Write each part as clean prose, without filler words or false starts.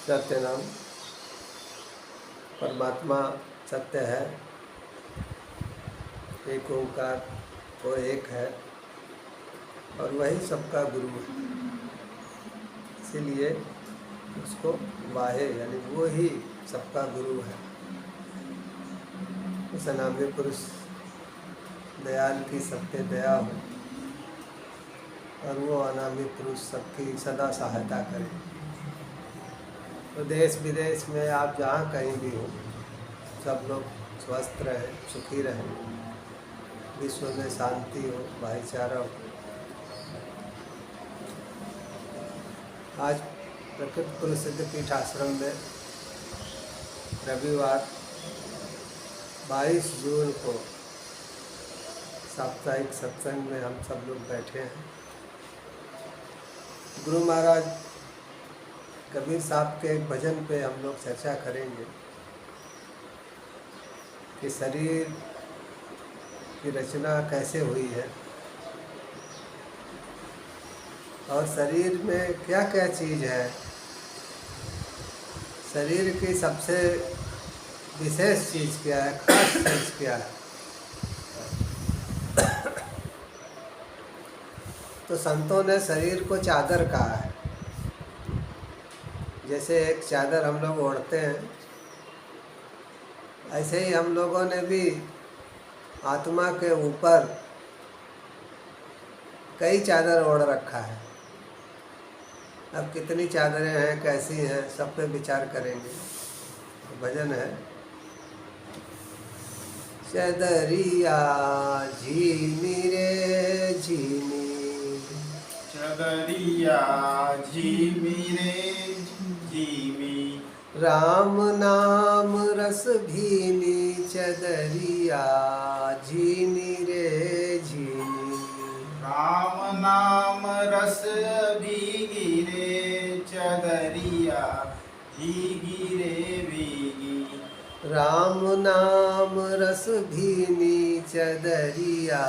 सत्य नाम परमात्मा सत्य है, एक ओंकार वो एक है और वही सबका गुरु है। इसीलिए उसको वाहे यानी वो ही सबका गुरु है। उस अनाम्य पुरुष दयाल की सबके दया हो और वो अनाम्य पुरुष सबकी सदा सहायता करे। तो देश विदेश में आप जहाँ कहीं भी हो, सब लोग स्वस्थ रहें, सुखी रहें, विश्व में शांति हो, भाईचारा हो। आज प्रकृति पुरुष सिद्ध पीठ आश्रम में रविवार 22 जून को साप्ताहिक सत्संग में हम सब लोग बैठे हैं। गुरु महाराज कबीर साहब के एक भजन पे हम लोग चर्चा करेंगे कि शरीर की रचना कैसे हुई है और शरीर में क्या क्या चीज़ है, शरीर की सबसे विशेष चीज़ क्या है, खास चीज़ क्या है। तो संतों ने शरीर को चादर कहा है। जैसे एक चादर हम लोग ओढ़ते हैं, ऐसे ही हम लोगों ने भी आत्मा के ऊपर कई चादर ओढ़ रखा है। अब कितनी चादरें हैं, कैसी हैं, सब पे विचार करेंगे। तो भजन है, चदरिया झीनी रे झीनी, चदरिया झीमी रे झीमी, राम नाम रस भीनी, चदरिया झीनी रे झीनी, राम नाम रस भीगी रे चदरिया भीगी रे भीगी, राम नाम रस भीनी, चदरिया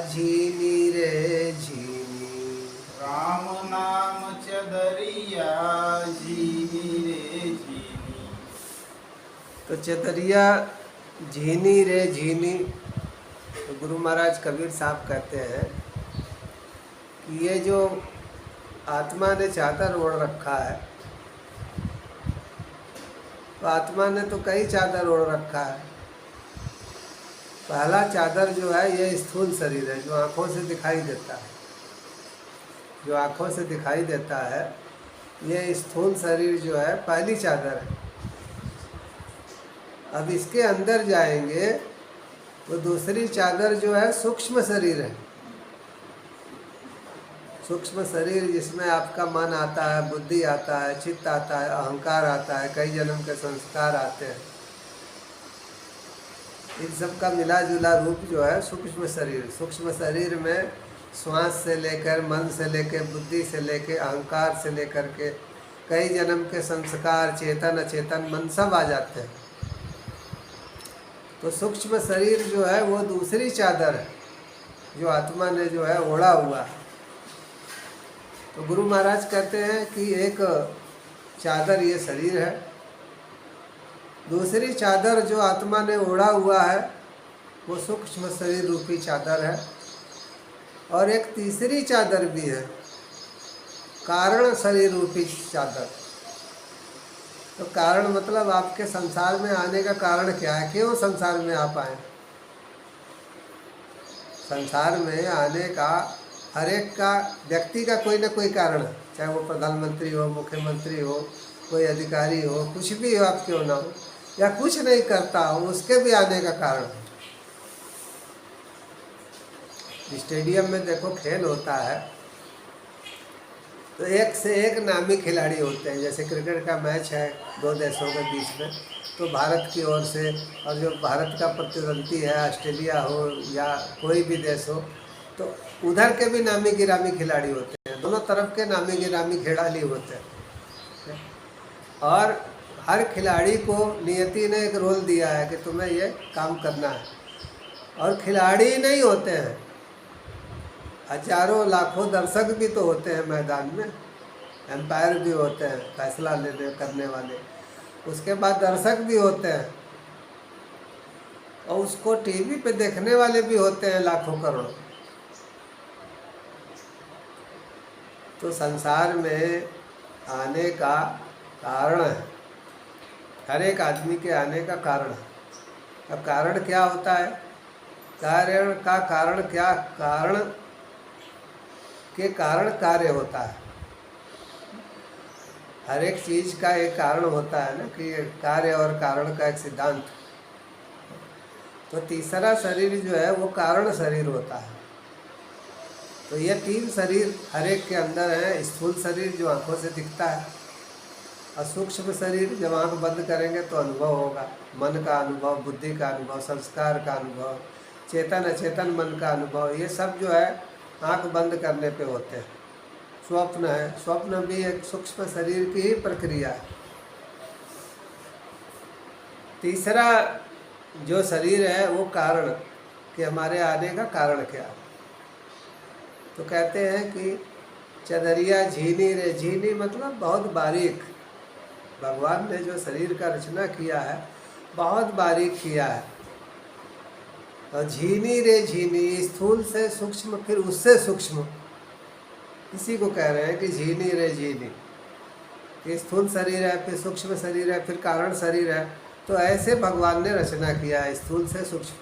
झीनी रे झीनी, राम नाम चदरिया झीनी रे झीनी। तो चदरिया झीनी रे झीनी। तो गुरु महाराज कबीर साहब कहते हैं कि ये जो आत्मा ने चादर ओढ़ रखा है, तो आत्मा ने तो कई चादर ओढ़ रखा है। पहला चादर जो है ये स्थूल शरीर है, जो आँखों से दिखाई देता है। जो आँखों से दिखाई देता है ये स्थूल शरीर जो है पहली चादर है। अब इसके अंदर जाएंगे तो दूसरी चादर जो है सूक्ष्म शरीर है। सूक्ष्म शरीर जिसमें आपका मन आता है, बुद्धि आता है, चित्त आता है, अहंकार आता है, कई जन्म के संस्कार आते हैं। इन सब का मिला जुला रूप जो है सूक्ष्म शरीर। सूक्ष्म शरीर में श्वास से लेकर, मन से लेकर, बुद्धि से लेकर, अहंकार से लेकर के कई जन्म के संस्कार, चेतन अचेतन मन सब आ जाते हैं। तो सूक्ष्म शरीर जो है वो दूसरी चादर है जो आत्मा ने जो है ओढ़ा हुआ है। तो गुरु महाराज कहते हैं कि एक चादर ये शरीर है, दूसरी चादर जो आत्मा ने ओढ़ा हुआ है वो सूक्ष्म शरीर रूपी चादर है, और एक तीसरी चादर भी है, कारण शरीर रूपी चादर। तो कारण मतलब आपके संसार में आने का कारण क्या है, क्यों संसार में आप आए। संसार में आने का हर एक का व्यक्ति का कोई ना कोई कारण है, चाहे वो प्रधानमंत्री हो, मुख्यमंत्री हो, कोई अधिकारी हो, कुछ भी हो, आप क्यों ना हो, या कुछ नहीं करता हो, उसके भी आने का कारण है। स्टेडियम में देखो खेल होता है तो एक से एक नामी खिलाड़ी होते हैं। जैसे क्रिकेट का मैच है दो देशों के बीच में, तो भारत की ओर से और जो भारत का प्रतिद्वंदी है, ऑस्ट्रेलिया हो या कोई भी देश हो, तो उधर के भी नामी गिरामी खिलाड़ी होते हैं। दोनों तरफ के नामी गिरामी खिलाड़ी होते हैं, और हर खिलाड़ी को नियति ने एक रोल दिया है कि तुम्हें ये काम करना है। और खिलाड़ी नहीं होते हैं, हजारों लाखों दर्शक भी तो होते हैं मैदान में। एम्पायर भी होते हैं, फैसला लेने करने वाले। उसके बाद दर्शक भी होते हैं, और उसको टीवी पे देखने वाले भी होते हैं लाखों करोड़ों। तो संसार में आने का कारण है, हर एक आदमी के आने का कारण है। अब कारण क्या होता है? कारण का कारण क्या? कारण के कारण कार्य होता है। हर एक चीज़ का एक कारण होता है ना, कि कार्य और कारण का एक सिद्धांत। तो तीसरा शरीर जो है वो कारण शरीर होता है। तो ये 3 शरीर हर एक के अंदर है। स्थूल शरीर जो आंखों से दिखता है, और सूक्ष्म शरीर जब आँख बंद करेंगे तो अनुभव होगा, मन का अनुभव, बुद्धि का अनुभव, संस्कार का अनुभव, चेतन अचेतन मन का अनुभव। ये सब जो है आँख बंद करने पे होते हैं। स्वप्न है, स्वप्न भी एक सूक्ष्म शरीर की ही प्रक्रिया है। तीसरा जो शरीर है वो कारण, कि हमारे आने का कारण क्या। तो कहते हैं कि चदरिया झीनी रे, झीनी मतलब बहुत बारीक। भगवान ने जो शरीर का रचना किया है बहुत बारीक किया है। और झीनी रे झीनी, स्थूल से सूक्ष्म, फिर उससे सूक्ष्म, इसी को कह रहे हैं कि झीनी रे झीनी। कि स्थूल शरीर है, फिर सूक्ष्म शरीर है, फिर कारण शरीर है। तो ऐसे भगवान ने रचना किया है, स्थूल से सूक्ष्म,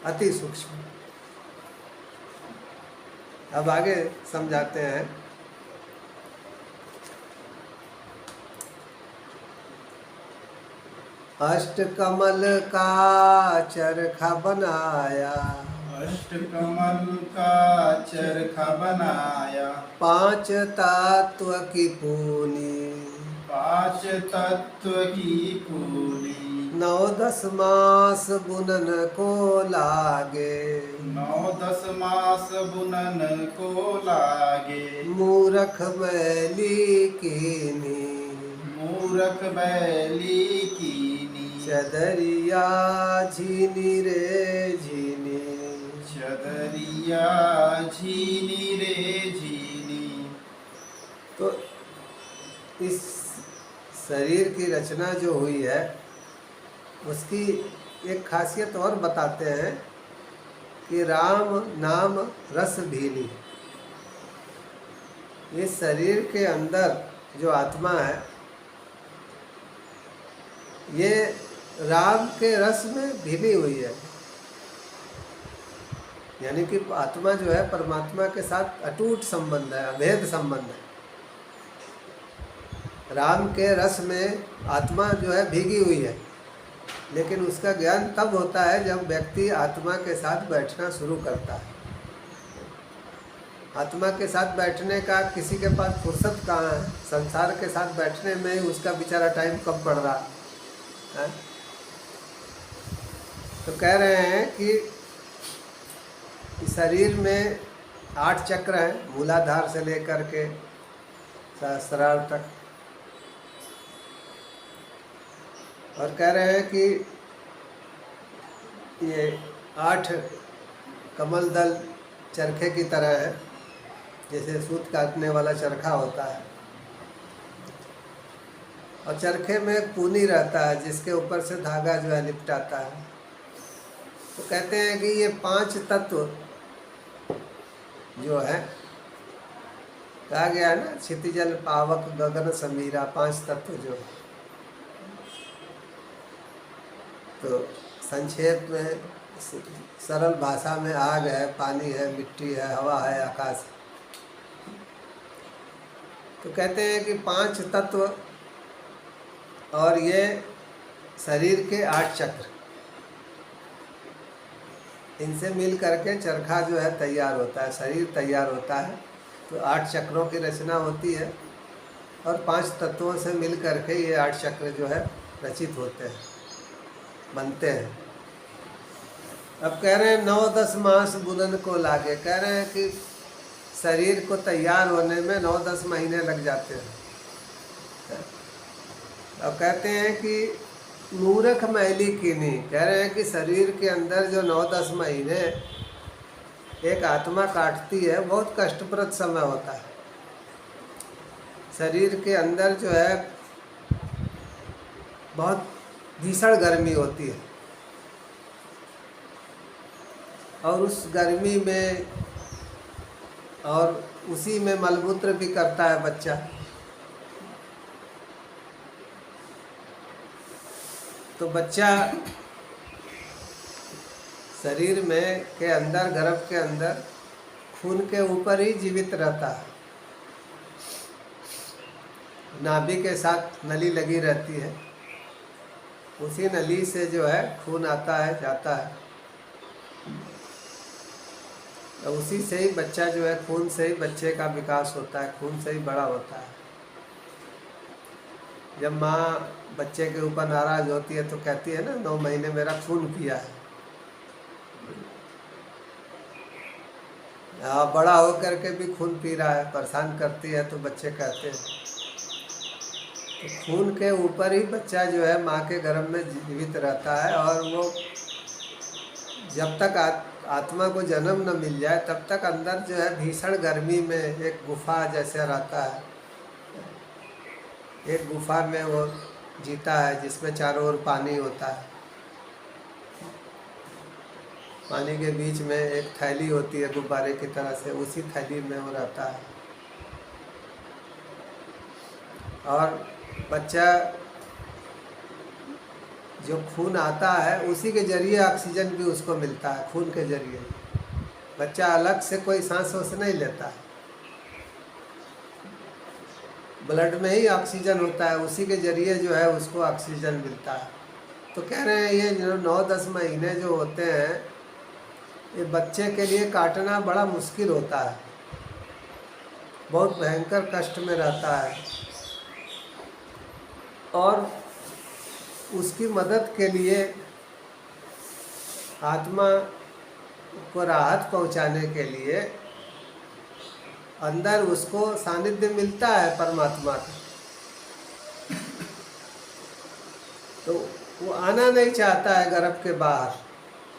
अति सूक्ष्म। अब आगे समझाते हैं। अष्टकमल का चरखा बनाया, अष्टकमल का चरखा बनाया, 5 तत्व की पूनी, 5 तत्व की पूरी, 9-10 मास बुनन को लागे, 9-10 मास बुनन को लागे, मूरख बैली कीनी, मूरख बैली कीनी, चदरिया झीनी रे झीनी। चदरिया झीनी रे झीनी। तो इस शरीर की रचना जो हुई है उसकी एक खासियत और बताते हैं कि राम नाम रस भीनी। इस शरीर के अंदर जो आत्मा है ये राम के रस में भीनी हुई है। यानी कि आत्मा जो है परमात्मा के साथ अटूट संबंध है, अभेद संबंध है। राम के रस में आत्मा जो है भीगी हुई है, लेकिन उसका ज्ञान तब होता है जब व्यक्ति आत्मा के साथ बैठना शुरू करता है। आत्मा के साथ बैठने का किसी के पास फुर्सत कहाँ है? संसार के साथ बैठने में उसका बेचारा टाइम कम पड़ रहा है। तो कह रहे हैं कि शरीर में 8 चक्र हैं, मूलाधार से लेकर के सहस्रार तक। और कह रहे हैं कि ये 8 कमल दल चरखे की तरह है, जैसे सूत काटने वाला चरखा होता है। और चरखे में एक पूनी रहता है जिसके ऊपर से धागा जो है लिपटाता है। तो कहते हैं कि ये 5 तत्व जो है, कहा गया है ना, क्षितिजल पावक गगन समीरा, 5 तत्व जो। तो संक्षेप में सरल भाषा में आग है, पानी है, मिट्टी है, हवा है, आकाश है। तो कहते हैं कि 5 तत्व और ये शरीर के 8 चक्र, इनसे मिल करके चरखा जो है तैयार होता है, शरीर तैयार होता है। तो 8 चक्रों की रचना होती है और 5 तत्वों से मिल करके ये 8 चक्र जो है रचित होते हैं, बनते हैं। अब कह रहे हैं 9-10 मास बुनन को लागे। कह रहे हैं कि शरीर को तैयार होने में 9-10 महीने लग जाते हैं। अब कहते हैं कि मूर्ख मैली कीनी। कह रहे हैं कि शरीर के अंदर जो 9-10 महीने एक आत्मा काटती है, बहुत कष्टप्रद समय होता है। शरीर के अंदर जो है बहुत भीषण गर्मी होती है, और उस गर्मी में और उसी में मलमूत्र भी करता है बच्चा। तो बच्चा शरीर में के अंदर, गर्भ के अंदर खून के ऊपर ही जीवित रहता है। नाभि के साथ नली लगी रहती है, उसी नली से जो है खून आता है, जाता है, तो उसी से ही बच्चा जो है, खून से ही बच्चे का विकास होता है, खून से ही बड़ा होता है। जब माँ बच्चे के ऊपर नाराज होती है तो कहती है ना, 9 महीने मेरा खून पिया है। बड़ा होकर के भी खून पी रहा है, परेशान करती है, तो बच्चे कहते हैं। तो खून के ऊपर ही बच्चा जो है माँ के गर्भ में जीवित रहता है, और वो जब तक आत्मा को जन्म न मिल जाए तब तक अंदर जो है भीषण गर्मी में एक गुफा जैसे रहता है। एक गुफा में वो जीता है, जिसमें चारों ओर पानी होता है। पानी के बीच में एक थैली होती है गुब्बारे की तरह से, उसी थैली में वो रहता है। और बच्चा जो खून आता है उसी के जरिए ऑक्सीजन भी उसको मिलता है, खून के जरिए। बच्चा अलग से कोई सांस वांस नहीं लेता है, ब्लड में ही ऑक्सीजन होता है, उसी के जरिए जो है उसको ऑक्सीजन मिलता है। तो कह रहे हैं ये जो 9-10 महीने जो होते हैं, ये बच्चे के लिए काटना बड़ा मुश्किल होता है, बहुत भयंकर कष्ट में रहता है। और उसकी मदद के लिए, आत्मा को राहत पहुंचाने के लिए अंदर उसको सानिध्य मिलता है परमात्मा का। तो वो आना नहीं चाहता है गर्भ के बाहर,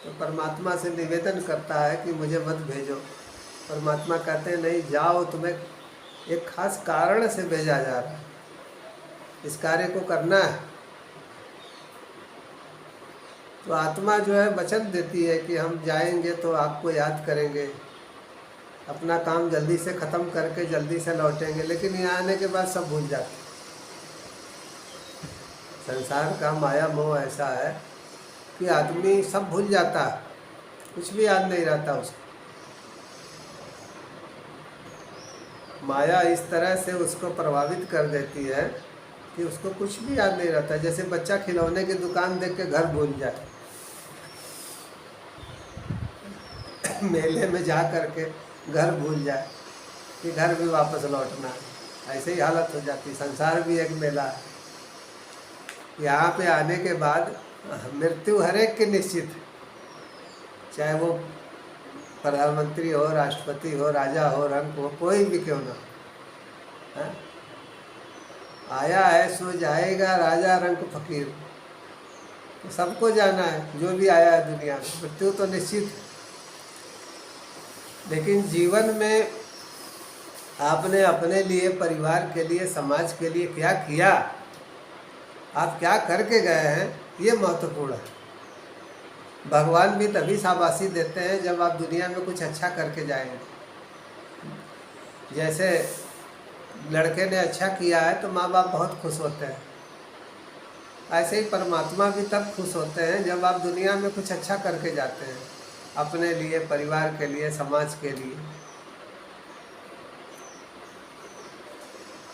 तो परमात्मा से निवेदन करता है कि मुझे मत भेजो। परमात्मा कहते हैं नहीं जाओ, तुम्हें एक खास कारण से भेजा जा रहा है, इस कार्य को करना है। तो आत्मा जो है वचन देती है कि हम जाएंगे तो आपको याद करेंगे, अपना काम जल्दी से ख़त्म करके जल्दी से लौटेंगे। लेकिन यहाँ आने के बाद सब भूल जाते। संसार का माया मोह ऐसा है कि आदमी सब भूल जाता है, कुछ भी याद नहीं रहता उसको। माया इस तरह से उसको प्रभावित कर देती है कि उसको कुछ भी याद नहीं रहता। जैसे बच्चा खिलौने की दुकान देख के घर भूल जाए, मेले में जा कर के घर भूल जाए कि घर भी वापस लौटना है। ऐसे ही हालत हो जाती। संसार भी एक मेला है। यहाँ पे आने के बाद मृत्यु हर एक की निश्चित है, चाहे वो प्रधानमंत्री हो, राष्ट्रपति हो, राजा हो, रंक हो, कोई भी क्यों ना है? आया है सो जाएगा, राजा रंक फकीर, तो सबको जाना है। जो भी आया है दुनिया में, मृत्यु तो निश्चित है। लेकिन जीवन में आपने अपने लिए, परिवार के लिए, समाज के लिए क्या किया, आप क्या करके गए हैं, ये महत्वपूर्ण है। भगवान भी तभी शाबाशी देते हैं जब आप दुनिया में कुछ अच्छा करके जाएंगे। जैसे लड़के ने अच्छा किया है तो माँ बाप बहुत खुश होते हैं, ऐसे ही परमात्मा भी तब खुश होते हैं जब आप दुनिया में कुछ अच्छा करके जाते हैं, अपने लिए, परिवार के लिए, समाज के लिए।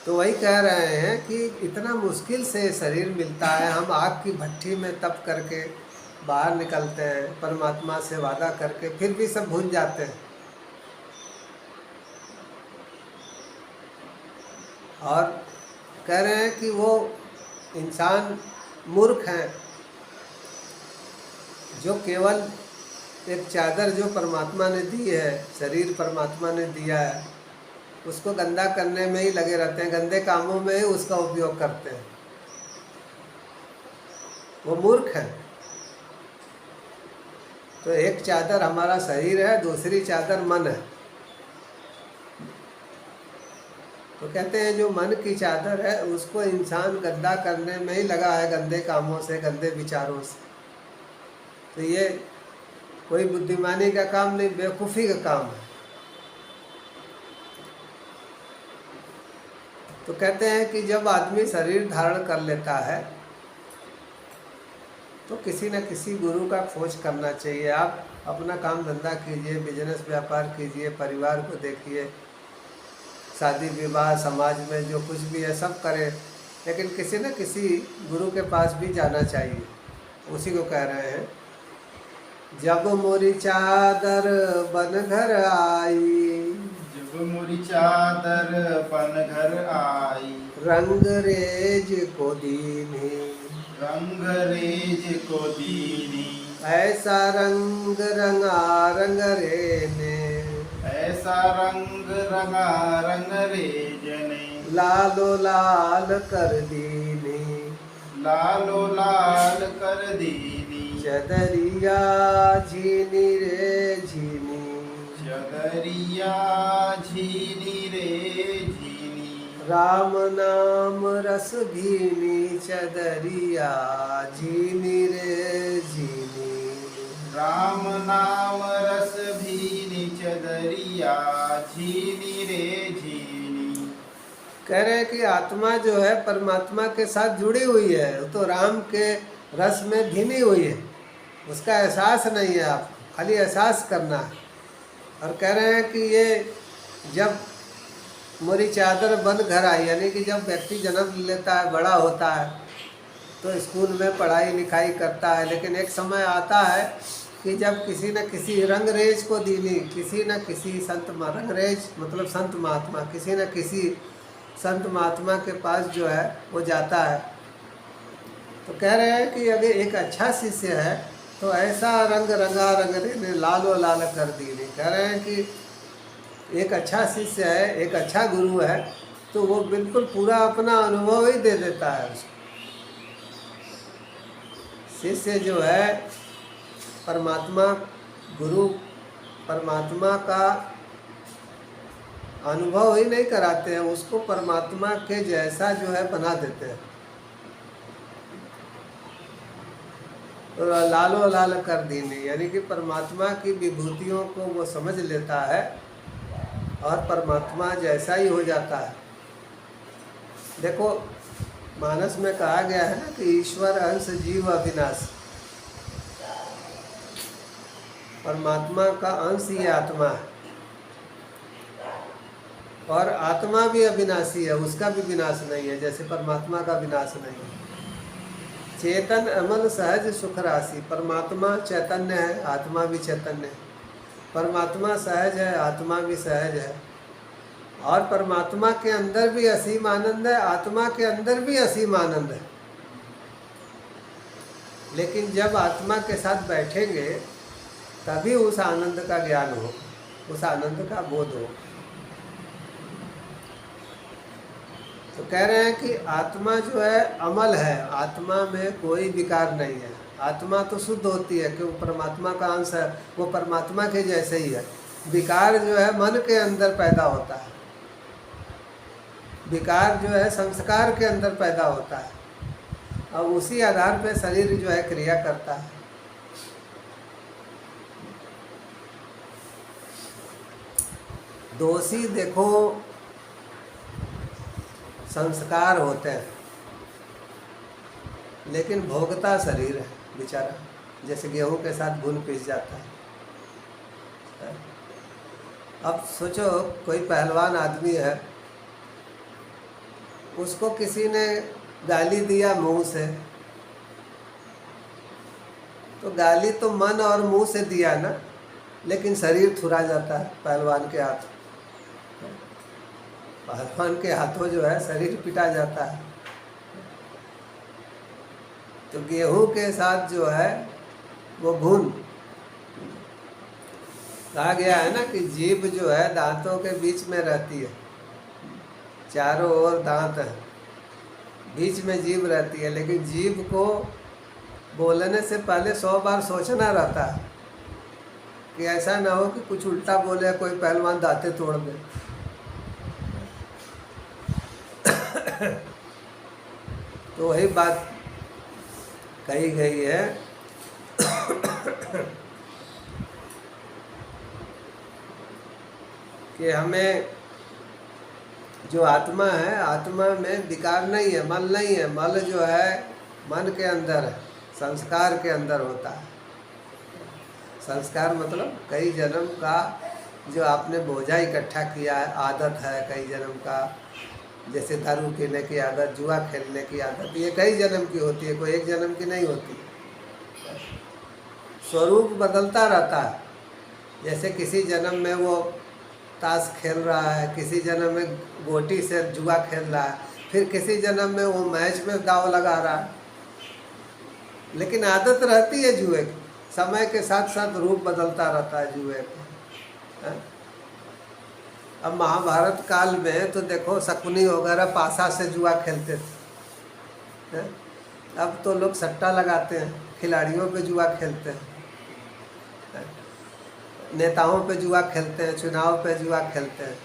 तो वही कह रहे हैं कि इतना मुश्किल से शरीर मिलता है, हम आग की भट्ठी में तप करके बाहर निकलते हैं, परमात्मा से वादा करके, फिर भी सब भूल जाते हैं। और कह रहे हैं कि वो इंसान मूर्ख हैं जो केवल एक चादर जो परमात्मा ने दी है, शरीर परमात्मा ने दिया है, उसको गंदा करने में ही लगे रहते हैं, गंदे कामों में ही उसका उपयोग करते हैं। वो मूर्ख है। तो एक चादर हमारा शरीर है, दूसरी चादर मन है। तो कहते हैं जो मन की चादर है उसको इंसान गंदा करने में ही लगा है, गंदे कामों से, गंदे विचारों से। तो ये कोई बुद्धिमानी का काम नहीं, बेवकूफ़ी का काम है। तो कहते हैं कि जब आदमी शरीर धारण कर लेता है तो किसी न किसी गुरु का खोज करना चाहिए। आप अपना काम धंधा कीजिए, बिजनेस व्यापार कीजिए, परिवार को देखिए, शादी विवाह समाज में जो कुछ भी है सब करें, लेकिन किसी न किसी गुरु के पास भी जाना चाहिए। उसी को कह रहे हैं, जब मोरी चादर बन घर आई, जब मोरी चादर बन घर आई, रंग रेज को दीनी, रंग रेज को दीनी, ऐसा रंग रंगा रंग रे ने, ऐसा रंग रंगा रंग रेज ने, लालो लाल कर दीनी, लालो लाल कर दीनी, चदरिया झीनी रे झीनी, चदरिया झीनी रे झीनी, राम नाम रस भीनी, चदरिया झीनी रे झीनी। राम नाम रस भीनी, चदरिया झीनी रे झीनी। कह रहे हैं कि आत्मा जो है परमात्मा के साथ जुड़ी हुई है, तो राम के रस में भीनी हुई है, उसका एहसास नहीं है, आप खाली एहसास करना है। और कह रहे हैं कि ये जब मोरी चादर बन घर आई, यानी कि जब व्यक्ति जन्म लेता है, बड़ा होता है, तो स्कूल में पढ़ाई लिखाई करता है, लेकिन एक समय आता है कि जब किसी न किसी रंगरेज को दीनी, किसी न किसी संत रंगरेज मतलब संत महात्मा, किसी न किसी संत महात्मा के पास जो है वो जाता है। तो कह रहे हैं कि अगर एक अच्छा शिष्य है तो ऐसा रंग रंगा रंग ने लालो लाल कर दीनी। कह रहे हैं कि एक अच्छा शिष्य है, एक अच्छा गुरु है, तो वो बिल्कुल पूरा अपना अनुभव ही दे देता है उसको। शिष्य जो है परमात्मा, गुरु परमात्मा का अनुभव ही नहीं कराते हैं, उसको परमात्मा के जैसा जो है बना देते हैं। तो लालो लाल कर दीनी, यानी कि परमात्मा की विभूतियों को वो समझ लेता है और परमात्मा जैसा ही हो जाता है। देखो मानस में कहा गया है ना कि ईश्वर अंश जीव अविनाश, परमात्मा का अंश ही आत्मा है और आत्मा भी अविनाशी है, उसका भी विनाश नहीं है, जैसे परमात्मा का विनाश नहीं है। चेतन अमल सहज सुख राशि, परमात्मा चैतन्य है, आत्मा भी चैतन्य है, परमात्मा सहज है, आत्मा भी सहज है, और परमात्मा के अंदर भी असीम आनंद है, आत्मा के अंदर भी असीम आनंद है। लेकिन जब आत्मा के साथ बैठेंगे तभी उस आनंद का ज्ञान हो, उस आनंद का बोध हो। तो कह रहे हैं कि आत्मा जो है अमल है, आत्मा में कोई विकार नहीं है, आत्मा तो शुद्ध होती है क्योंकि परमात्मा का अंश है, वो परमात्मा के जैसे ही है। विकार जो है मन के अंदर पैदा होता है, विकार जो है संस्कार के अंदर पैदा होता है और उसी आधार पर शरीर जो है क्रिया करता है। दोषी देखो संस्कार होते हैं, लेकिन भोगता शरीर है बेचारा, जैसे गेहूं के साथ घुन पिस जाता है। अब सोचो कोई पहलवान आदमी है, उसको किसी ने गाली दिया मुंह से, तो गाली तो मन और मुंह से दिया ना, लेकिन शरीर थुरा जाता है पहलवान के हाथ, पहलवान के हाथों जो है शरीर पिटा जाता है। तो गेहूं के साथ जो है वो घुन, कहा गया है ना कि जीभ जो है दांतों के बीच में रहती है, चारों ओर दांत है, बीच में जीभ रहती है, लेकिन जीभ को बोलने से पहले 100 बार सोचना रहता है कि ऐसा ना हो कि कुछ उल्टा बोले, कोई पहलवान दांतें तोड़ दे। तो वही बात कही गई है कि हमें जो आत्मा है, आत्मा में विकार नहीं है, मल नहीं है। मल जो है मन के अंदर है, संस्कार के अंदर होता है। संस्कार मतलब कई जन्म का जो आपने बोझा इकट्ठा किया है, आदत है कई जन्म का, जैसे दारू पीने की आदत, जुआ खेलने की आदत, ये कई जन्म की होती है, कोई एक जन्म की नहीं होती। स्वरूप बदलता रहता है। जैसे किसी जन्म में वो ताश खेल रहा है, किसी जन्म में गोटी से जुआ खेल रहा है, फिर किसी जन्म में वो मैच में दाव लगा रहा है, लेकिन आदत रहती है जुए की। समय के साथ साथ रूप बदलता रहता है जुए का। अब महाभारत काल में तो देखो शकुनी वगैरह पासा से जुआ खेलते थे। अब तो लोग सट्टा लगाते हैं, खिलाड़ियों पे जुआ खेलते हैं, नेताओं पे जुआ खेलते हैं, चुनाव पे जुआ खेलते हैं।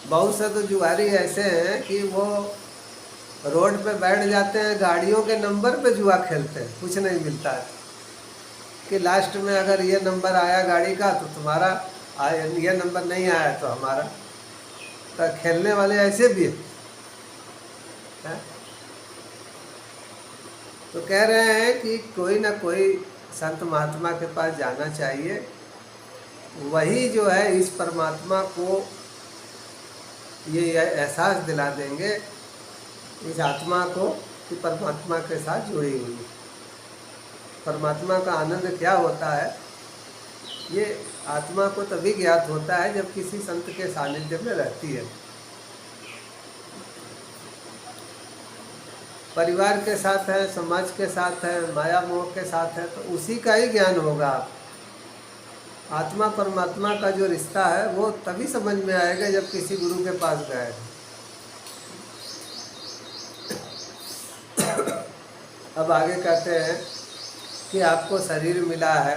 बहुत से तो जुआरी ऐसे हैं कि वो रोड पे बैठ जाते हैं, गाड़ियों के नंबर पे जुआ खेलते हैं, कुछ नहीं मिलता है कि लास्ट में अगर ये नंबर आया गाड़ी का तो तुम्हारा, ये नंबर नहीं आया तो हमारा। तो खेलने वाले ऐसे भी हैं। तो कह रहे हैं कि कोई ना कोई संत महात्मा के पास जाना चाहिए, वही जो है इस परमात्मा को ये एहसास दिला देंगे, इस आत्मा को, कि परमात्मा के साथ जुड़ी हुई है। परमात्मा का आनंद क्या होता है, ये आत्मा को तभी ज्ञात होता है जब किसी संत के सानिध्य में रहती है। परिवार के साथ है, समाज के साथ है, माया मोह के साथ है, तो उसी का ही ज्ञान होगा। आत्मा परमात्मा का जो रिश्ता है वो तभी समझ में आएगा जब किसी गुरु के पास गए। अब आगे कहते हैं कि आपको शरीर मिला है।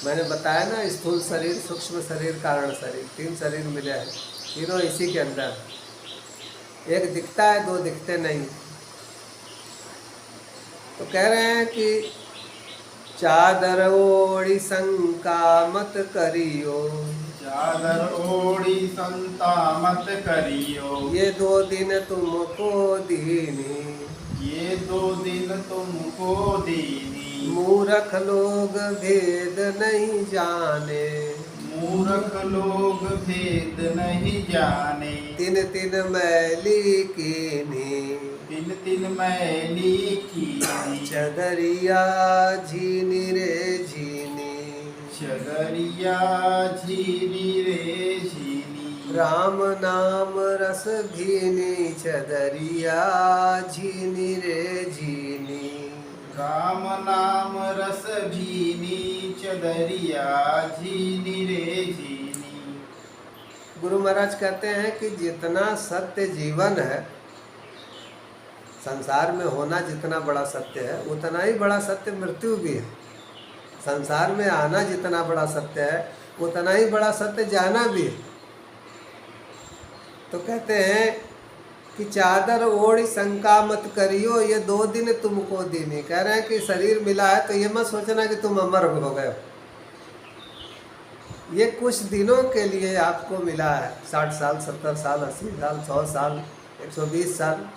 मैंने बताया ना, स्थूल शरीर, सूक्ष्म शरीर, कारण शरीर, 3 शरीर मिले हैं, तीनों इसी के अंदर। एक दिखता है, 2 दिखते नहीं। तो कह रहे हैं कि चादर ओढ़ी शंका मत करियो, चादर ओढ़ी संता मत करियो, ये 2 दिन तुमको दीनी, ये 2 दिन तुमको दीनी। मूर्ख लोग भेद नहीं जाने, मूर्ख लोग भेद नहीं जाने। 3 मैली कीनी, 3 मैली कीनी। चदरिया झीनी रे झीनी, चदरिया झीनी रे झीनी। राम नाम रस भीनी, चदरिया झीनी रे झीनी। राम नाम रस भीनी, चदरिया झीनी रे झीनी। गुरु महाराज कहते हैं कि जितना सत्य जीवन है, संसार में होना जितना बड़ा सत्य है, उतना ही बड़ा सत्य मृत्यु भी है। संसार में आना जितना बड़ा सत्य है, उतना ही बड़ा सत्य जाना भी है। तो कहते हैं कि चादर ओढ़ी शंका मत करियो, ये 2 दिन तुमको दीनी। कह रहे हैं कि शरीर मिला है तो ये मत सोचना कि तुम अमर हो गए। ये कुछ दिनों के लिए आपको मिला है, 60 साल, 70 साल, 80 साल, 100 साल, 120 साल।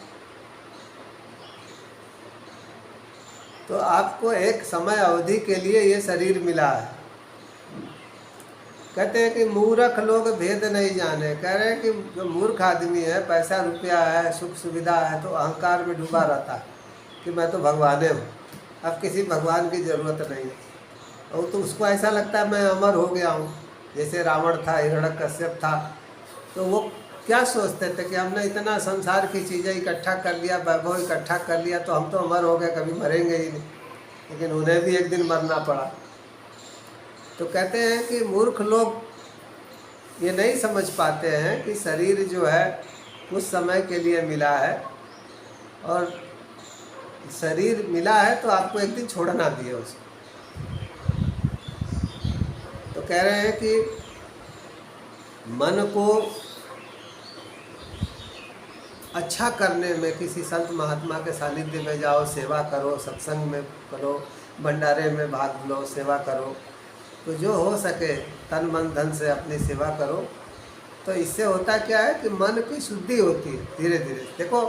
तो आपको एक समय अवधि के लिए ये शरीर मिला है। कहते हैं कि मूर्ख लोग भेद नहीं जाने। कह रहे हैं कि जो मूर्ख आदमी है, पैसा रुपया है, सुख सुविधा है, तो अहंकार में डूबा रहता है कि मैं तो भगवान हूँ, अब किसी भगवान की ज़रूरत नहीं है। और तो उसको ऐसा लगता है मैं अमर हो गया हूँ। जैसे रावण था, हिरण्यकश्यप था, तो वो क्या सोचते थे कि हमने इतना संसार की चीज़ें इकट्ठा कर लिया, वैभव इकट्ठा कर लिया, तो हम तो अमर हो गए, कभी मरेंगे ही नहीं। लेकिन उन्हें भी एक दिन मरना पड़ा। तो कहते हैं कि मूर्ख लोग ये नहीं समझ पाते हैं कि शरीर जो है कुछ समय के लिए मिला है, और शरीर मिला है तो आपको एक दिन छोड़ना भी है उसको। तो कह रहे हैं कि मन को अच्छा करने में, किसी संत महात्मा के सानिध्य में जाओ, सेवा करो, सत्संग में करो, भंडारे में भाग लो, सेवा करो, तो जो हो सके तन मन धन से अपनी सेवा करो। तो इससे होता क्या है कि मन की शुद्धि होती है धीरे धीरे। देखो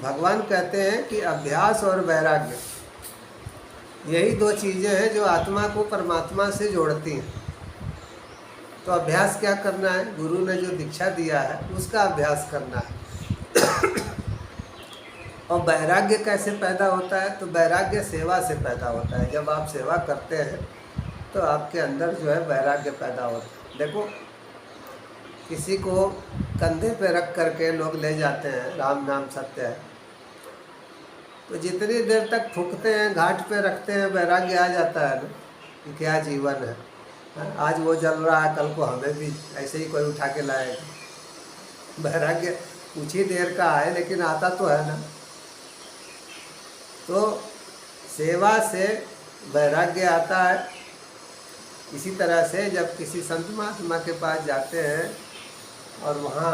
भगवान कहते हैं कि अभ्यास और वैराग्य, यही दो चीज़ें हैं जो आत्मा को परमात्मा से जोड़ती हैं। तो अभ्यास क्या करना है? गुरु ने जो दीक्षा दिया है उसका अभ्यास करना है। और वैराग्य कैसे पैदा होता है? तो वैराग्य सेवा से पैदा होता है। जब आप सेवा करते हैं तो आपके अंदर जो है वैराग्य पैदा होता है। देखो किसी को कंधे पे रख करके लोग ले जाते हैं, राम नाम सत्य है, तो जितनी देर तक फूकते हैं, घाट पे रखते हैं, वैराग्य आ जाता है ना कि क्या जीवन है, आज वो जल रहा है, कल को हमें भी ऐसे ही कोई उठा के लाएगा। वैराग्य कुछ ही देर का है लेकिन आता तो है ना। तो सेवा से वैराग्य आता है। इसी तरह से जब किसी संत महात्मा के पास जाते हैं और वहाँ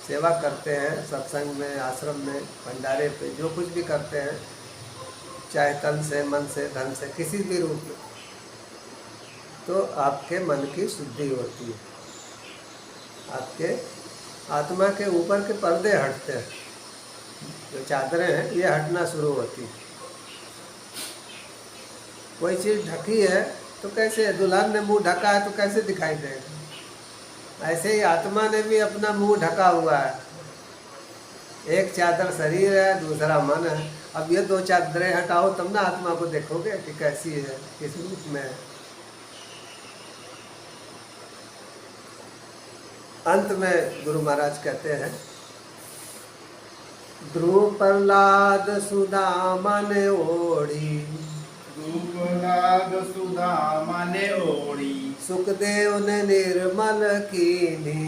सेवा करते हैं, सत्संग में, आश्रम में, भंडारे पे, जो कुछ भी करते हैं, चाहे तन से, मन से, धन से, किसी भी रूप में, तो आपके मन की शुद्धि होती है। आपके आत्मा के ऊपर के पर्दे हटते हैं, जो चादरें हैं ये हटना शुरू होती है। कोई चीज़ ढकी है तो कैसे, दुल्हन ने मुंह ढका है तो कैसे दिखाई देगा? ऐसे ही आत्मा ने भी अपना मुंह ढका हुआ है। एक चादर शरीर है, दूसरा मन है। अब ये दो चादरें हटाओ तब ना आत्मा को देखोगे कि कैसी है, किस रूप में है। अंत में गुरु महाराज कहते हैं, ध्रुव प्रहलाद सुदामा ने ओढ़ी, प्रहलाद सुदामा ने ओढ़ी, सुखदेव ने निर्मल कीनी,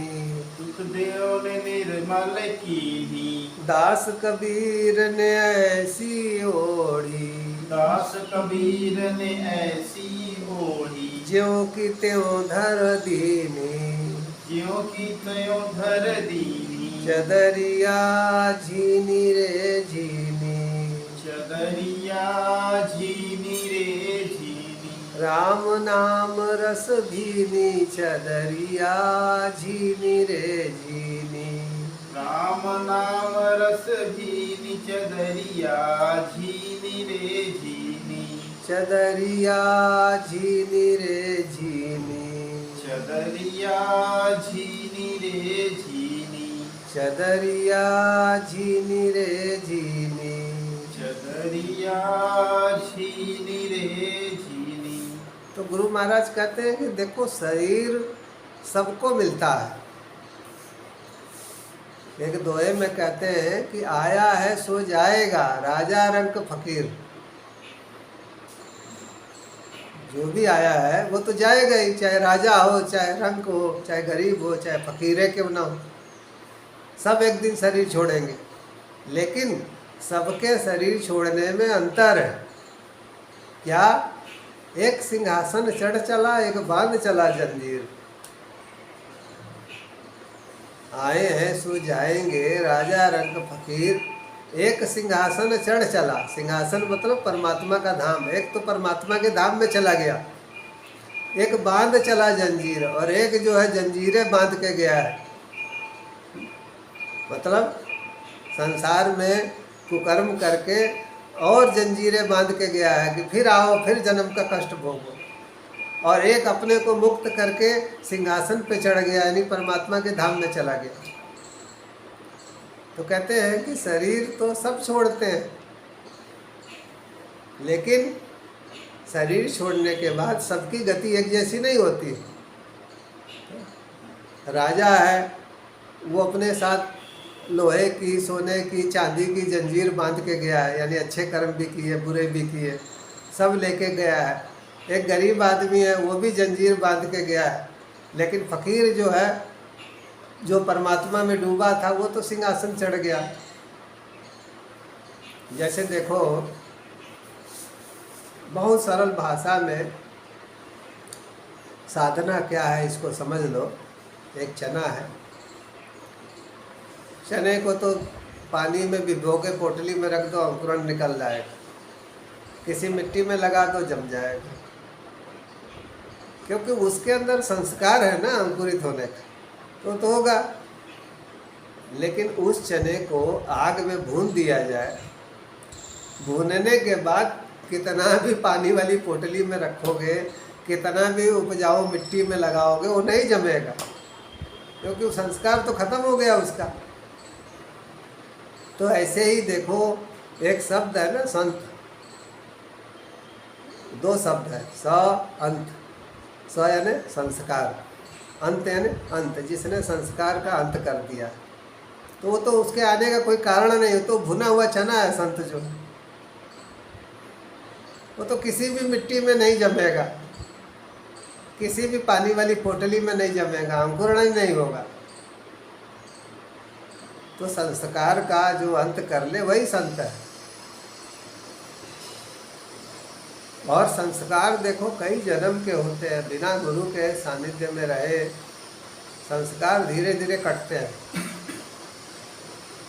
सुखदेव ने निर्मल कीनी, दास कबीर ने ऐसी ओढ़ी, दास कबीर ने ऐसी ओढ़ी, ज्यों की त्यों धर दीनी, ज्यों की त्यों धर दीनी, चदरिया झीनी रे झीनी, चदरिया झीनी रे झीनी, राम नाम रस भीनी, चदरिया झीनी रे झीनी, राम नाम रस भीनी, चदरिया झीनी रे झीनी, चदरिया झीनी रे झीनी, चदरिया झीनी रे झीनी, चदरिया झीनी रे झीनी। चदरिया झीनी रे झीनी। तो गुरु महाराज कहते हैं कि देखो शरीर सबको मिलता है। एक दोहे में कहते हैं कि आया है सो जाएगा, राजा रंक फकीर। जो भी आया है वो तो जाएगा ही, चाहे राजा हो, चाहे रंक हो, चाहे गरीब हो, चाहे फकीर क्यों ना हो, सब एक दिन शरीर छोड़ेंगे। लेकिन सबके शरीर छोड़ने में अंतर है। क्या? एक सिंहासन चढ़ चला, एक बांध चला जंजीर। आए हैं सो जाएंगे, राजा रंग फकीर। एक सिंहासन चढ़ चला, सिंहासन मतलब परमात्मा का धाम। एक तो परमात्मा के धाम में चला गया, एक बांध चला जंजीर, और एक जो है जंजीरें बांध के गया है। मतलब संसार में कुकर्म करके और जंजीरें बांध के गया है कि फिर आओ, फिर जन्म का कष्ट भोगो। और एक अपने को मुक्त करके सिंहासन पे चढ़ गया, यानी परमात्मा के धाम में चला गया। तो कहते हैं कि शरीर तो सब छोड़ते हैं, लेकिन शरीर छोड़ने के बाद सबकी गति एक जैसी नहीं होती। राजा है, वो अपने साथ लोहे की, सोने की, चांदी की जंजीर बांध के गया है, यानी अच्छे कर्म भी किए, बुरे भी किए, सब लेके गया है। एक गरीब आदमी है, वो भी जंजीर बांध के गया है। लेकिन फकीर जो है, जो परमात्मा में डूबा था, वो तो सिंहासन चढ़ गया। जैसे देखो, बहुत सरल भाषा में साधना क्या है इसको समझ लो। एक चना है, चने को तो पानी में भिगो के पोटली में रख दो, अंकुरण निकल जाएगा। किसी मिट्टी में लगा दो, जम जाएगा, क्योंकि उसके अंदर संस्कार है ना अंकुरित होने का, तो होगा। लेकिन उस चने को आग में भून दिया जाए, भूनने के बाद कितना भी पानी वाली पोटली में रखोगे, कितना भी उपजाऊ मिट्टी में लगाओगे, वो नहीं जमेगा, क्योंकि वो संस्कार तो खत्म हो गया उसका। तो ऐसे ही देखो, एक शब्द है ना संत, दो शब्द है, स अंत। स यानी संस्कार, अंत यानी अंत, जिसने संस्कार का अंत कर दिया, तो वो तो उसके आने का कोई कारण नहीं, तो भुना हुआ चना है संत जो, वो तो किसी भी मिट्टी में नहीं जमेगा, किसी भी पानी वाली पोटली में नहीं जमेगा, अंकुरण ही नहीं होगा। तो संस्कार का जो अंत कर ले वही संत है। और संस्कार देखो कई जन्म के होते हैं, बिना गुरु के सानिध्य में रहे संस्कार धीरे धीरे कटते हैं।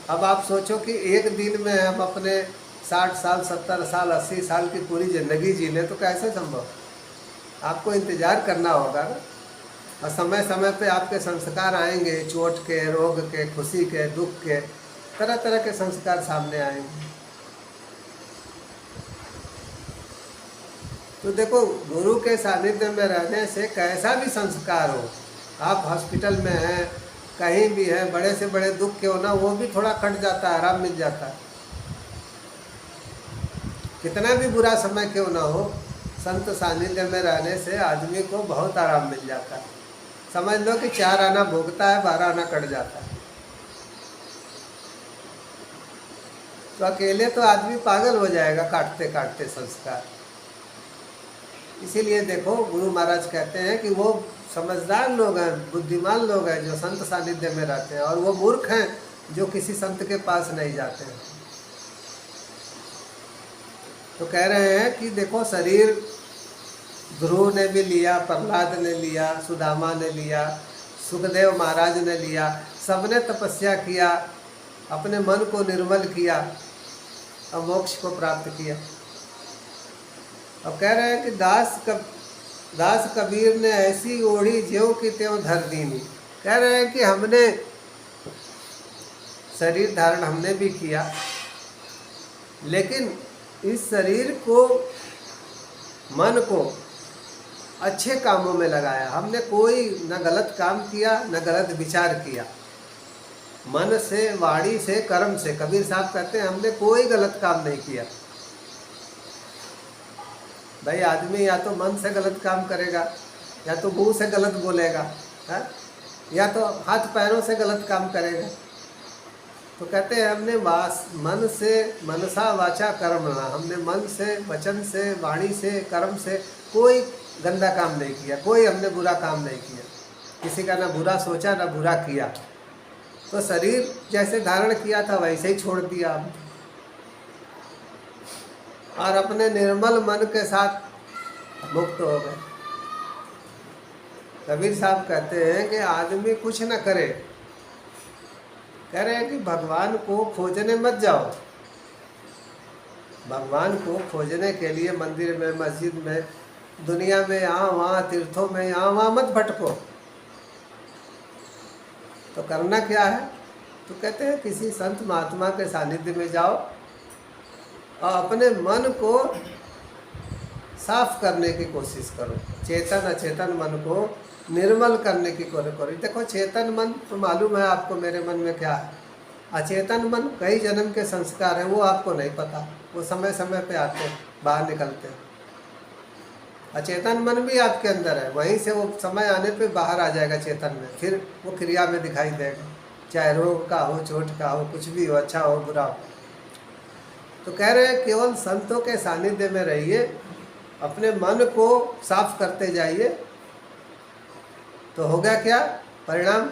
अब आप सोचो कि एक दिन में हम अपने 60 साल 70 साल 80 साल की पूरी ज़िंदगी जी लें, तो कैसे संभव? आपको इंतज़ार करना होगा ना, और समय समय पे आपके संस्कार आएंगे, चोट के, रोग के, खुशी के, दुख के, तरह तरह के संस्कार सामने आएंगे। तो देखो, गुरु के सानिध्य में रहने से कैसा भी संस्कार हो, आप हॉस्पिटल में हैं, कहीं भी है, बड़े से बड़े दुख क्यों ना, वो भी थोड़ा कट जाता है, आराम मिल जाता है। कितना भी बुरा समय क्यों ना हो, संत सानिध्य में रहने से आदमी को बहुत आराम मिल जाता है। समझ लो कि 4 आना भोगता है, 12 आना कट जाता है। तो अकेले तो आदमी पागल हो जाएगा काटते काटते संस्कार। इसीलिए देखो, गुरु महाराज कहते हैं कि वो समझदार लोग हैं, बुद्धिमान लोग हैं जो संत सानिध्य में रहते हैं, और वो मूर्ख हैं जो किसी संत के पास नहीं जाते हैं। तो कह रहे हैं कि देखो, शरीर ध्रुव ने भी लिया, प्रहलाद ने लिया, सुदामा ने लिया, सुखदेव महाराज ने लिया, सबने तपस्या किया, अपने मन को निर्मल किया और मोक्ष को प्राप्त किया। अब कह रहे हैं कि दास कबीर ने ऐसी ओढ़ी ज्यों की त्यों धर दीनी। कह रहे हैं कि हमने शरीर धारण हमने भी किया, लेकिन इस शरीर को, मन को अच्छे कामों में लगाया। हमने कोई न गलत काम किया, न गलत विचार किया। मन से, वाणी से, कर्म से। कबीर साहब कहते हैं हमने कोई गलत काम नहीं किया। भाई, आदमी या तो मन से गलत काम करेगा, या तो मुंह से गलत बोलेगा, है? या तो हाथ पैरों से गलत काम करेगा। तो कहते हैं हमने मन से, मनसा वाचा कर्मणा, हमने मन से, वचन से, वाणी से, कर्म से कोई गंदा काम नहीं किया, कोई हमने बुरा काम नहीं किया, किसी का ना बुरा सोचा ना बुरा किया। तो शरीर जैसे धारण किया था वैसे ही छोड़ दिया हमने, और अपने निर्मल मन के साथ मुक्त हो गए। कबीर साहब कहते हैं कि आदमी कुछ न करे, कह रहे हैं कि भगवान को खोजने मत जाओ। भगवान को खोजने के लिए मंदिर में, मस्जिद में, दुनिया में, यहाँ वहाँ, तीर्थों में, यहाँ वहाँ मत भटको। तो करना क्या है? तो कहते हैं किसी संत महात्मा के सानिध्य में जाओ और अपने मन को साफ करने की कोशिश करो। चेतन अचेतन मन को निर्मल करने की कोशिश करो। देखो, चेतन मन तो मालूम है आपको मेरे मन में क्या है। अचेतन मन कई जन्म के संस्कार हैं, वो आपको नहीं पता, वो समय समय पे आते हैं, बाहर निकलते हैं। अचेतन मन भी आपके अंदर है, वहीं से वो समय आने पे बाहर आ जाएगा चेतन में, फिर वो क्रिया में दिखाई देगा, चाहे रोग का हो, चोट का हो, कुछ भी हो, अच्छा हो बुरा हो। तो कह रहे हैं केवल संतों के सानिध्य में रहिए, अपने मन को साफ करते जाइए, तो होगा क्या परिणाम?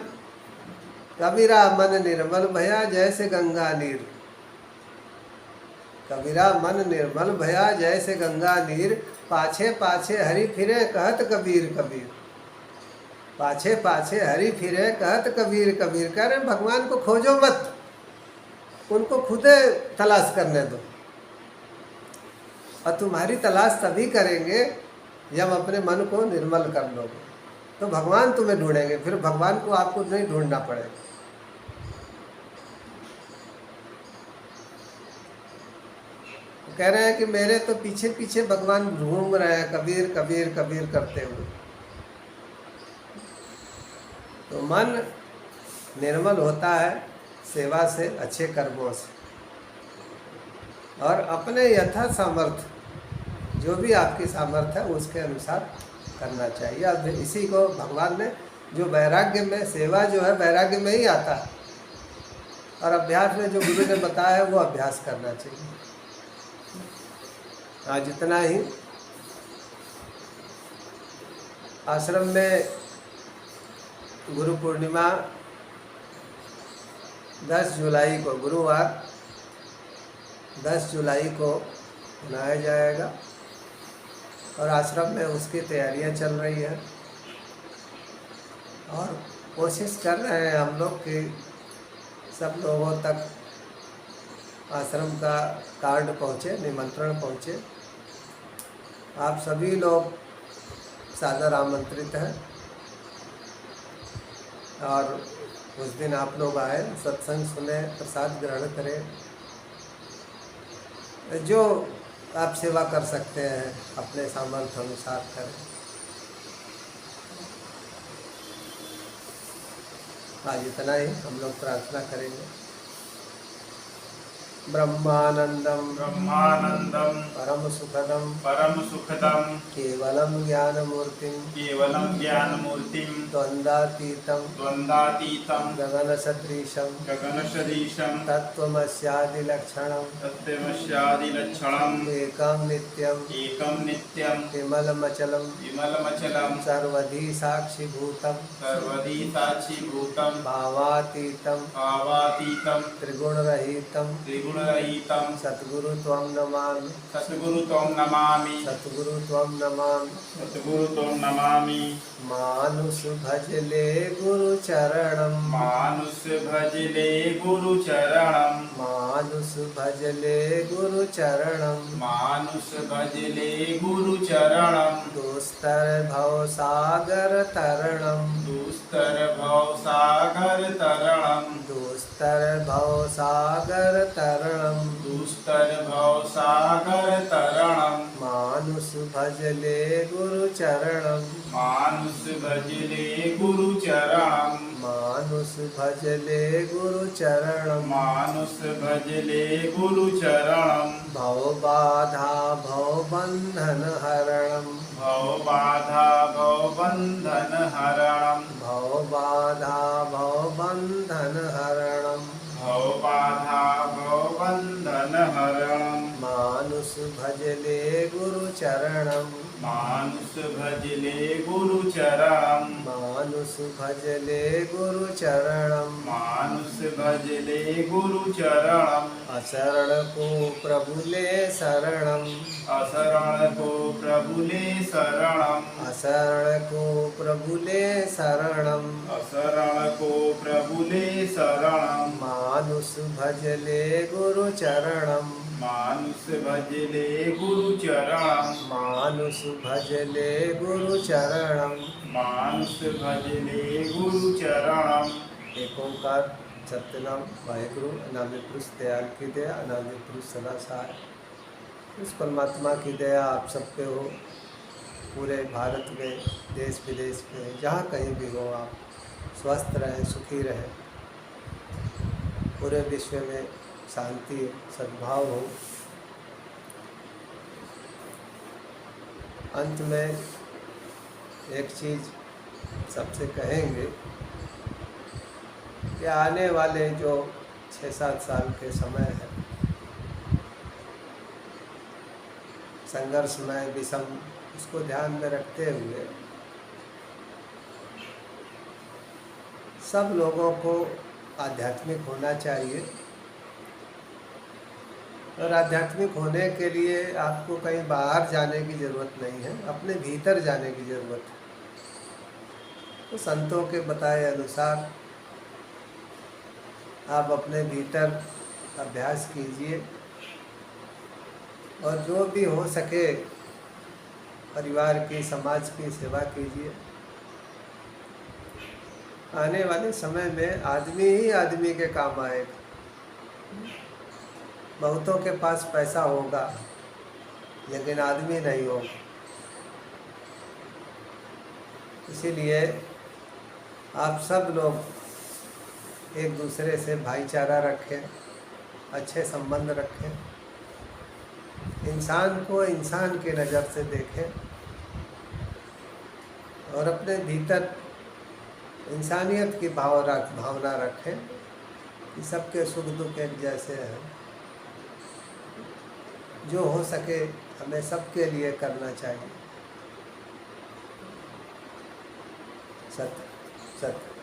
कबीरा मन निर्मल भया जैसे गंगा नीर। कबीरा मन निर्मल भया जैसे गंगा नीर, पाछे पाछे हरि फिरे कहत कबीर कबीर। पाछे पाछे हरि फिरे कहत कबीर कबीर। कह रहे भगवान को खोजो मत, उनको खुद तलाश करने दो। और तुम्हारी तलाश तभी करेंगे जब अपने मन को निर्मल कर लोगे, तो भगवान तुम्हें ढूंढेंगे, फिर भगवान को आपको नहीं ढूंढना पड़ेगा। कह रहे हैं कि मेरे तो पीछे पीछे भगवान घूम रहे हैं, कबीर कबीर कबीर करते हुए। तो मन निर्मल होता है सेवा से, अच्छे कर्मों से, और अपने यथा सामर्थ्य, जो भी आपकी सामर्थ्य है उसके अनुसार करना चाहिए। अब इसी को भगवान ने जो वैराग्य में, सेवा जो है वैराग्य में ही आता है, और अभ्यास में जो गुरु ने बताया है वो अभ्यास करना चाहिए। आज इतना ही। आश्रम में गुरु पूर्णिमा 10 जुलाई को, गुरुवार 10 जुलाई को मनाया जाएगा, और आश्रम में उसकी तैयारियां चल रही हैं, और कोशिश कर रहे हैं हम लोग कि सब लोगों तक आश्रम का कार्ड पहुँचे, निमंत्रण पहुँचे। आप सभी लोग सादर आमंत्रित हैं, और उस दिन आप लोग आए, सत्संग सुने, प्रसाद ग्रहण करें। जो आप सेवा कर सकते हैं अपने सामर्थ्य अनुसार करें। आज इतना ही, हम लोग प्रार्थना करेंगे। ब्रह्मानंदम ब्रह्मानंदम परम सुखदम परम सुखदम केवलम ज्ञानमूर्तिम केवलम ज्ञानमूर्तिम द्वंद्वातीतम द्वंद्वातीतम गगन सदृशम गगनसदृशं तत्त्वमस्यादिलक्षणम तत्त्वमस्यादिलक्षणम् एकं नित्यम एकं नित्यं विमलमचलम विमलमचलं सर्वधी साक्षिभूतम सर्वदी साक्षीभूतं भावातीतम भावातीतं त्रिगुणरहितम त्रिगुणरहितं सद्गुरु त्वं नमामि, सद्गुरु त्वं नमामि सद्गुरु त्वं नमामि। सद्गुरु त्वं नमामि। मानुष भजले गुरु चरणम, मानुष भजले गुरु चरणम मानुष भजले गुरु चरणम, मानुष भजले गुरु चरणम दुस्तर भव सागर तरणम, दुस्तर भव सागर तरणम दुस्तर भव सागर तरणम, दुस्तर भव सागर तरणम मानुष भजले गुरु चरणम, मानुष भजले गुरु चरणम मानुष भजले गुरु चरणम, मानुष भजले गुरु चरणम भव बाधा भव बंधन हरणम, भव बाधा भव बंधन हरणम भव बाधा भव बंधन हरणम, भव बाधा भव बंधन हरणम मानुष भजले गुरु चरणम, मानुष भजले गुरु चरणम मानुष भजले गुरु चरणम, मानुष भजले गुरु चरणम अशरण को प्रभु ले शरणम, अशरण को प्रभु ले शरणम अशरण को प्रभु ले शरणम, अशरण को प्रभु ले शरणम मानुष भजले गुरु चरणम, मानुष भजले गुरु चरणम मानुष भजले गुरु चरणम। मानुष भजले गुरु चरणम। एक ओंकार सत्यनाम वाहेगुरु। अनादि पुरुष दयाल की दया, अनादि पुरुष सदा सहाय। उस परमात्मा की दया आप सब पे हो, पूरे भारत में, देश विदेश में, जहाँ कहीं भी हो आप स्वस्थ रहें, सुखी रहें, पूरे विश्व में शांति सद्भाव हो। अंत में एक चीज़ सबसे कहेंगे कि आने वाले जो 6-7 साल के समय है, संघर्षमय विषम, उसको ध्यान में रखते हुए सब लोगों को आध्यात्मिक होना चाहिए। और आध्यात्मिक होने के लिए आपको कहीं बाहर जाने की ज़रूरत नहीं है, अपने भीतर जाने की ज़रूरत है। तो संतों के बताए अनुसार आप अपने भीतर अभ्यास कीजिए और जो भी हो सके परिवार की, समाज की सेवा कीजिए। आने वाले समय में आदमी ही आदमी के काम आएगा। बहुतों के पास पैसा होगा लेकिन आदमी नहीं होगा। इसीलिए आप सब लोग एक दूसरे से भाईचारा रखें, अच्छे संबंध रखें, इंसान को इंसान की नज़र से देखें और अपने भीतर इंसानियत की भावना रखें कि सबके सुख दुख एक जैसे हैं। जो हो सके हमें सबके लिए करना चाहिए। सत्य सत्य।